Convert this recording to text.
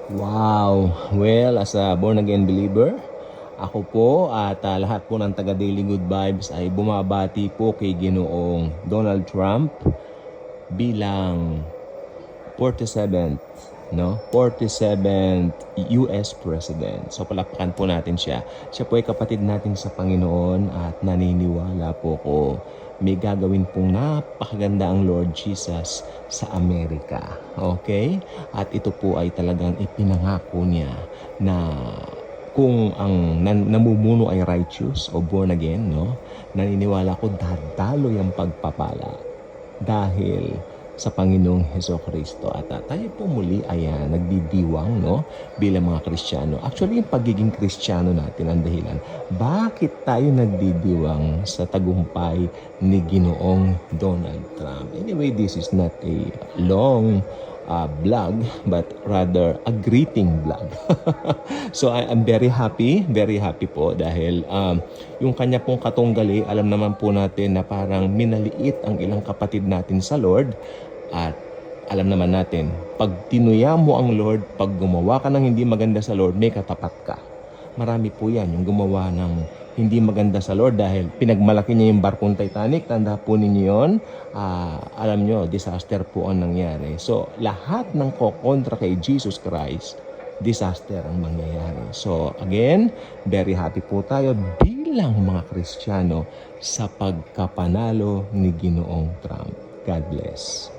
Wow! Well, as a born-again believer, ako po at lahat po ng taga Daily Good Vibes ay bumabati po kay Ginoong Donald Trump bilang 47th, no? 47th US President. So palakpakan po natin siya. Siya po ay kapatid natin sa Panginoon at naniniwala po ko may gagawin pong napakaganda ang Lord Jesus sa Amerika. Okay? At ito po ay talagang ipinangako niya na kung ang namumuno ay righteous o born again, no? Naniniwala ko dadalo yung pagpapala dahil sa Panginoong Heso Kristo. At tayo po muli ay nagdidiwang, no, bilang mga Kristiyano. Actually, yung pagiging Kristiyano natin ang dahilan. Bakit tayo nagdidiwang sa tagumpay ni Ginoong Donald Trump? Anyway, this is not a long vlog, but rather a greeting vlog. So I'm very happy po dahil yung kanya pong katunggali, alam naman po natin na parang minaliit ang ilang kapatid natin sa Lord. At alam naman natin, pag tinuya mo ang Lord, pag gumawa ka ng hindi maganda sa Lord, may katapat ka. Marami po yan, yung gumawa ng hindi maganda sa Lord dahil pinagmalaki niya yung barkong Titanic. Tanda po ninyo yun. Alam nyo, disaster po ang nangyari. So, lahat ng kokontra kay Jesus Christ, disaster ang mangyayari. So, again, very happy po tayo bilang mga Kristiyano sa pagkapanalo ni Ginoong Trump. God bless.